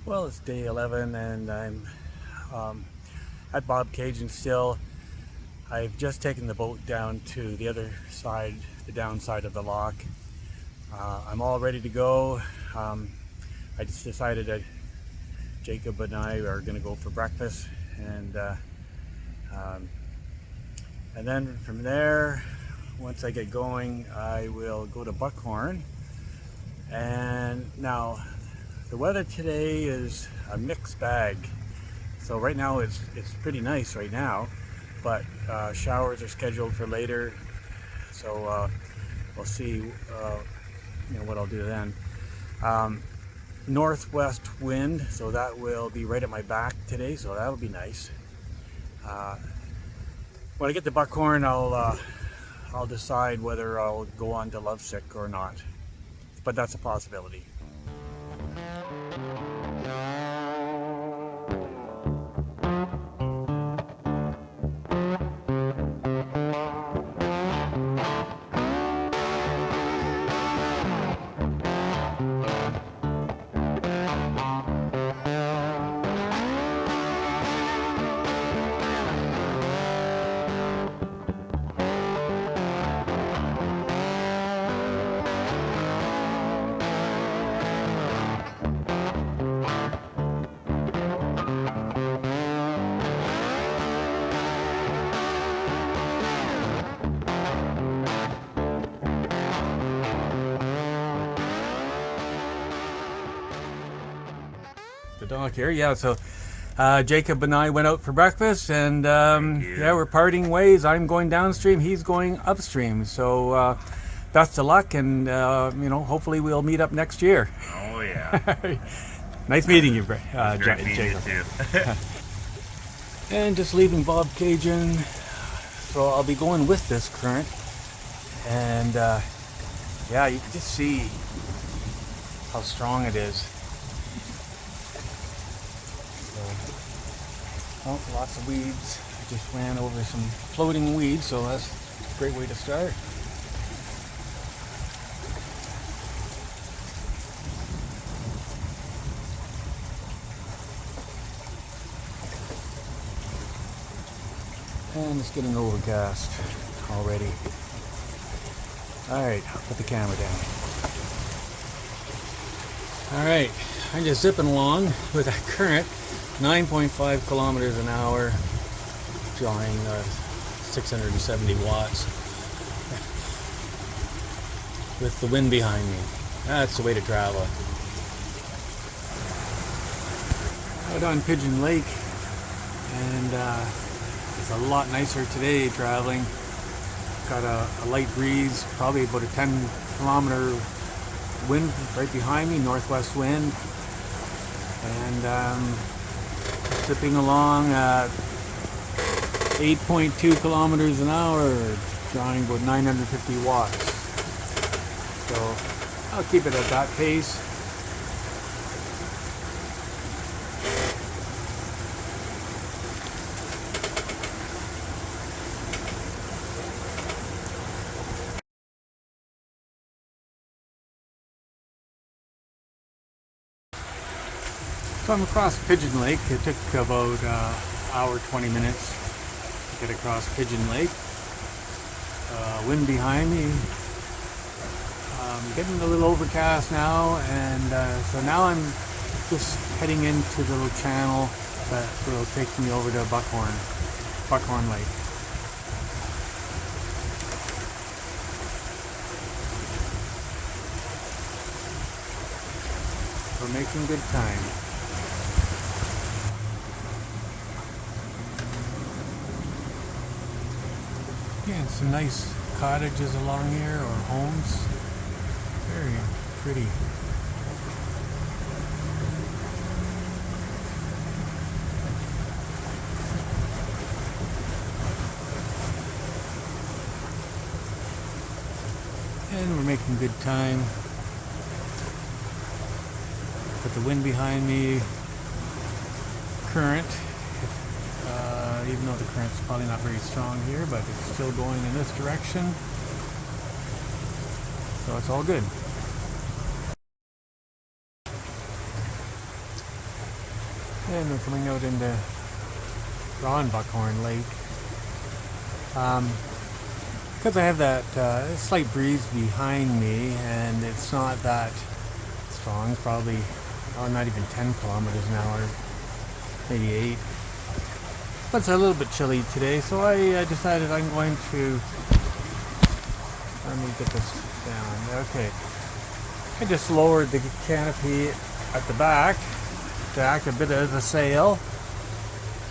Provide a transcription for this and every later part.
Well, it's day 11 and I'm at Bobcaygeon still. I've just taken the boat down to the other side, the downside of the lock. I'm all ready to go. I just decided that Jacob and I are going to go for breakfast, um, and then from there, once I get going, I will go to Buckhorn. And now the weather today is a mixed bag. So right now it's pretty nice right now, but showers are scheduled for later. So we'll see, what I'll do then. Um, Northwest wind, so that will be right at my back today. So that'll be nice. Uh, when I get to Buckhorn, I'll decide whether I'll go on to Lovesick or not. But that's a possibility. The dock here, yeah. So Jacob and I went out for breakfast, and yeah, we're parting ways. I'm going downstream, he's going upstream. So best of luck, and hopefully we'll meet up next year. Oh yeah. Nice meeting you, Great meeting you Jacob. too. And just leaving Bobcaygeon, so I'll be going with this current, and yeah, you can just see how strong it is. Oh, lots of weeds. I just ran over some floating weeds, so that's a great way to start. And it's getting overcast already. Alright, I'll put the camera down. Alright, I'm just zipping along with that current. 9.5 kilometers an hour, drawing 670 watts with the wind behind me. That's the way to travel. Out on Pigeon Lake, and it's a lot nicer today traveling. Got a light breeze, probably about a 10-kilometer wind right behind me, northwest wind, and zipping along at 8.2 kilometers an hour, drawing about 950 watts. So I'll keep it at that pace. So I'm across Pigeon Lake. It took about an hour, 20 minutes to get across Pigeon Lake. Wind behind me. Getting a little overcast now, and so now I'm just heading into the little channel that will take me over to Buckhorn Lake. We're making good time. Yeah, some nice cottages along here, or homes. Very pretty. And we're making good time. But the wind behind me, current, even though the current's probably not very strong here, but it's still going in this direction. So it's all good. And we're coming out into Ron Buckhorn Lake. Because I have that slight breeze behind me and it's not that strong, probably not even 10 kilometers an hour, maybe 8. But it's a little bit chilly today, so I decided I'm going to, let me get this down, okay. I just lowered the canopy at the back to act a bit as a sail,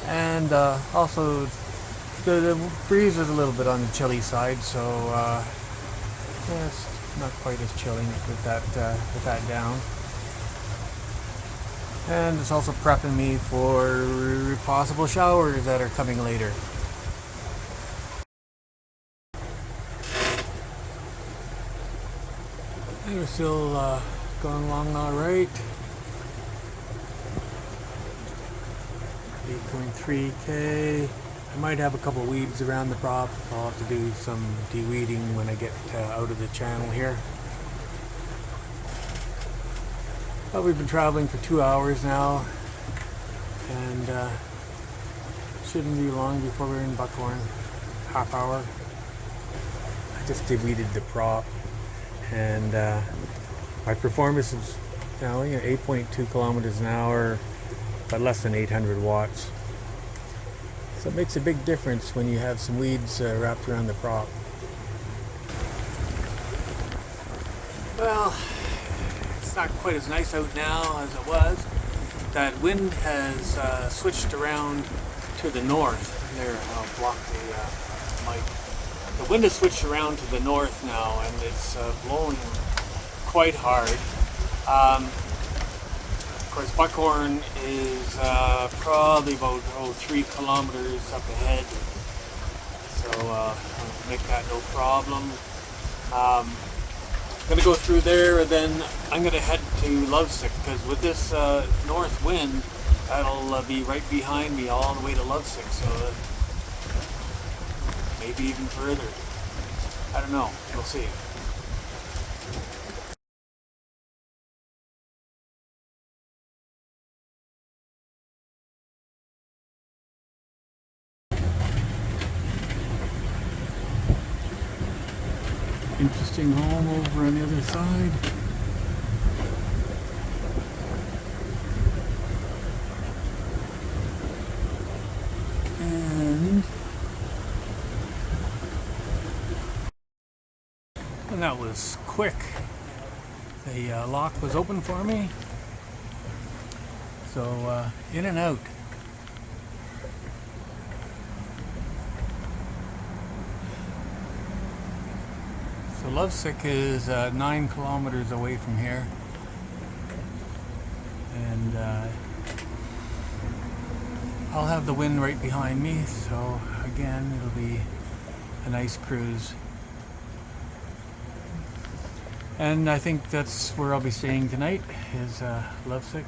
and also the breeze is a little bit on the chilly side, so yeah, it's not quite as chilly with that down. And it's also prepping me for possible showers that are coming later. And we're still going along all right. 8.3K. I might have a couple weeds around the prop. I'll have to do some de-weeding when I get out of the channel here. But we've been traveling for 2 hours now, and shouldn't be long before we're in Buckhorn. Half hour. I just de-weeded the prop, and my performance is now 8.2 kilometers an hour, but less than 800 watts. So it makes a big difference when you have some weeds wrapped around the prop. Well, it's not quite as nice out now as it was. That wind has switched around to the north. There, I'll block the mic. The wind has switched around to the north now, and it's blowing quite hard. Of course, Buckhorn is probably about 3 kilometers up ahead, so I'll make that no problem. I'm going to go through there, and then I'm going to head to Lovesick, because with this north wind, that'll be right behind me all the way to Lovesick, so maybe even further. I don't know. We'll see. Interesting home over on the other side. And that was quick. The lock was open for me. So in and out. So Lovesick is 9 kilometers away from here, and I'll have the wind right behind me, so again it'll be a nice cruise. And I think that's where I'll be staying tonight, is Lovesick,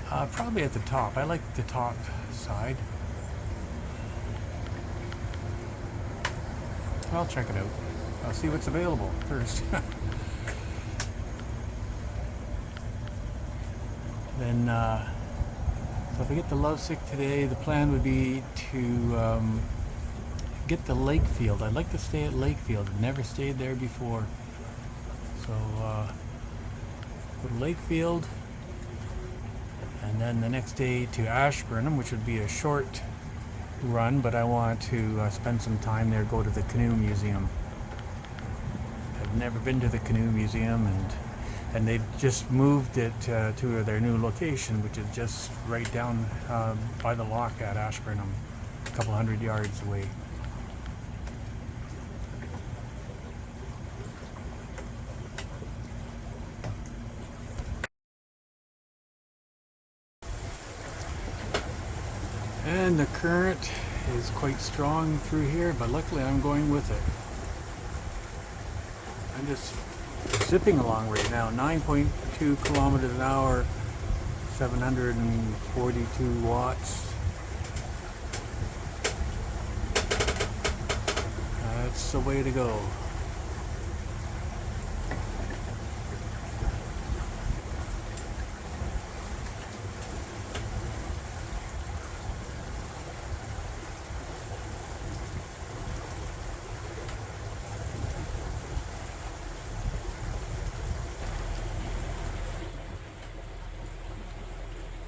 probably at the top. I like the top side. I'll check it out. I'll see what's available first. Then, so if I get to Lovesick today, the plan would be to get to Lakefield. I'd like to stay at Lakefield. I've never stayed there before. So, go to Lakefield, and then the next day to Ashburnham, which would be a short run, but I want to spend some time there, go to the canoe museum. I've never been to the canoe museum, and they've just moved it to their new location, which is just right down by the lock at Ashburnham, a couple 100 yards away. And the current is quite strong through here, but luckily I'm going with it. I'm just zipping along right now, 9.2 kilometers an hour, 742 watts. That's the way to go.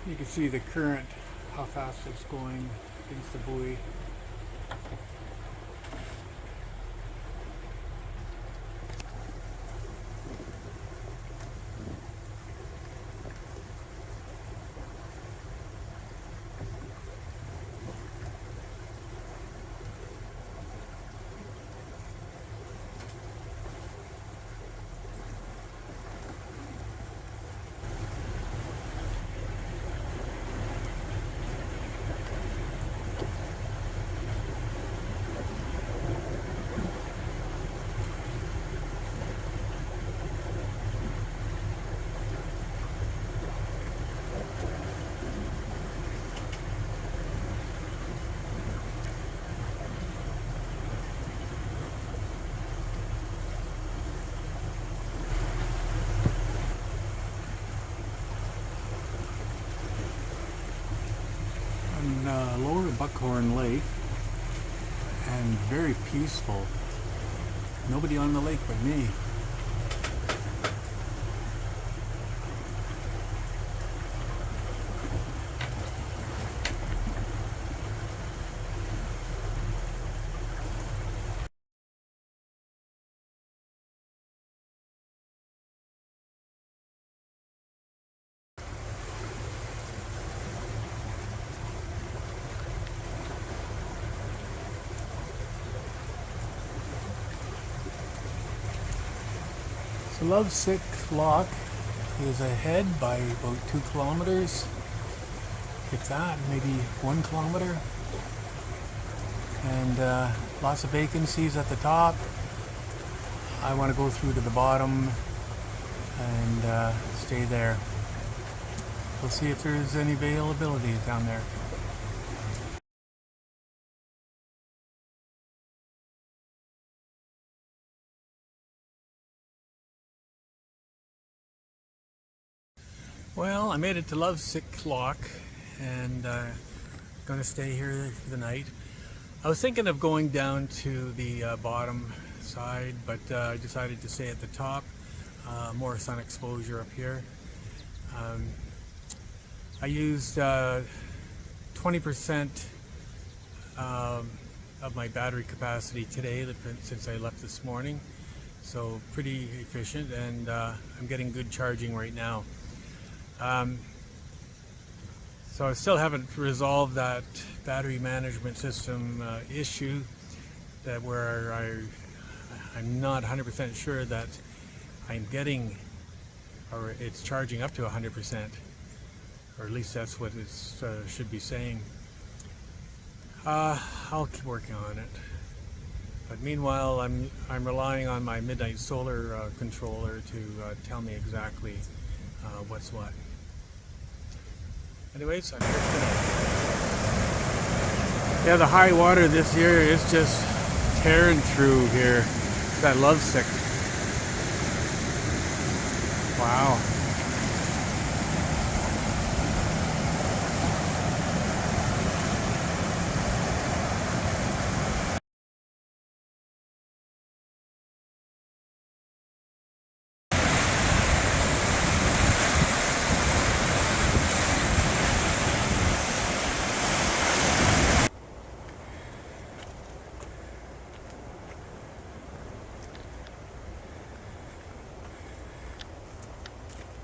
You can see the current, how fast it's going against the buoy. On Lower Buckhorn Lake, and very peaceful. Nobody on the lake but me. So Lovesick Lock is ahead by about 2 kilometers. If that, maybe 1 kilometer. And lots of vacancies at the top. I want to go through to the bottom and stay there. We'll see if there's any availability down there. Well, I made it to Lovesick Lock and going to stay here for the night. I was thinking of going down to the bottom side, but I decided to stay at the top. More sun exposure up here. I used 20% of my battery capacity today since I left this morning, so pretty efficient, and I'm getting good charging right now. So I still haven't resolved that battery management system issue where I'm not 100% sure that I'm getting, or it's charging up to 100%, or at least that's what it should be saying. I'll keep working on it. But meanwhile, I'm relying on my Midnight Solar controller to tell me exactly what's what. Anyways, I'm here tonight. Yeah, the high water this year is just tearing through here. That Lovesick. Wow.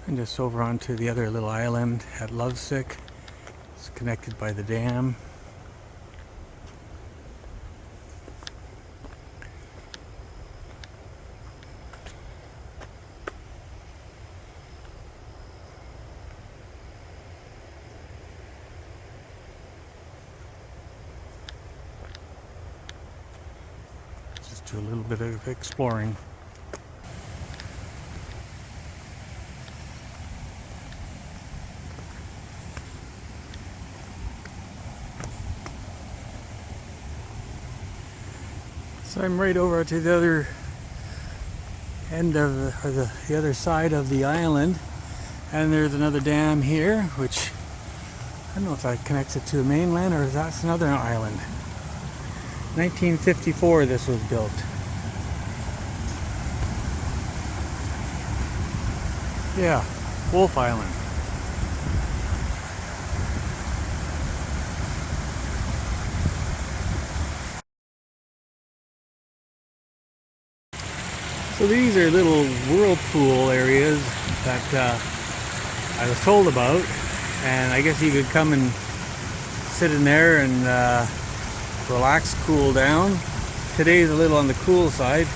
And just over onto the other little island at Lovesick. It's connected by the dam. Just do a little bit of exploring. So I'm right over to the other end of the other side of the island, and there's another dam here, which I don't know if that connects it to the mainland or if that's another island. 1954 this was built. Yeah, Wolf Island. So these are little whirlpool areas that I was told about, and I guess you could come and sit in there and relax, cool down. Today's a little on the cool side.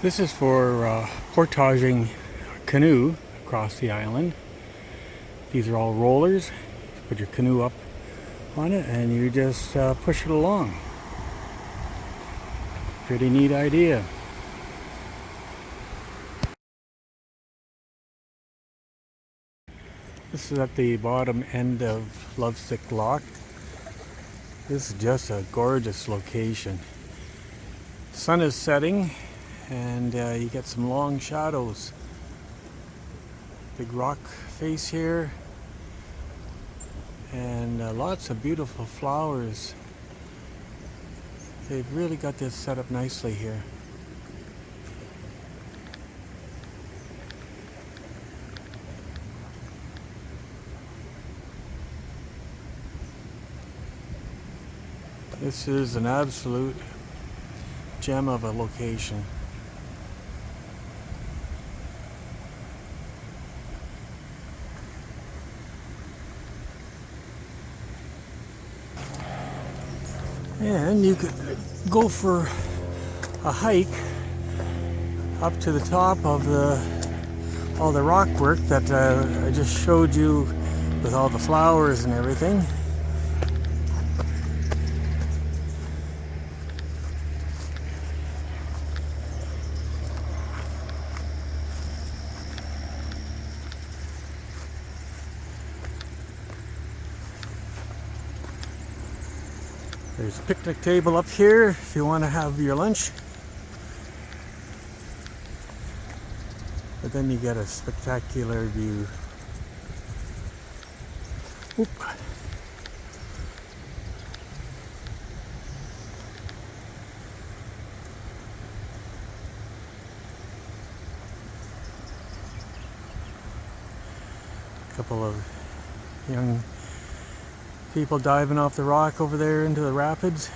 This is for portaging canoe across the island. These are all rollers. Put your canoe up on it and you just push it along. Pretty neat idea. This is at the bottom end of Lovesick Lock. This is just a gorgeous location. Sun is setting and you get some long shadows. Big rock face here and lots of beautiful flowers. They've really got this set up nicely here. This is an absolute gem of a location. And you could go for a hike up to the top of all the rock work that I just showed you with all the flowers and everything. There's a picnic table up here if you want to have your lunch. But then you get a spectacular view. Oop. A couple of young people diving off the rock over there into the rapids.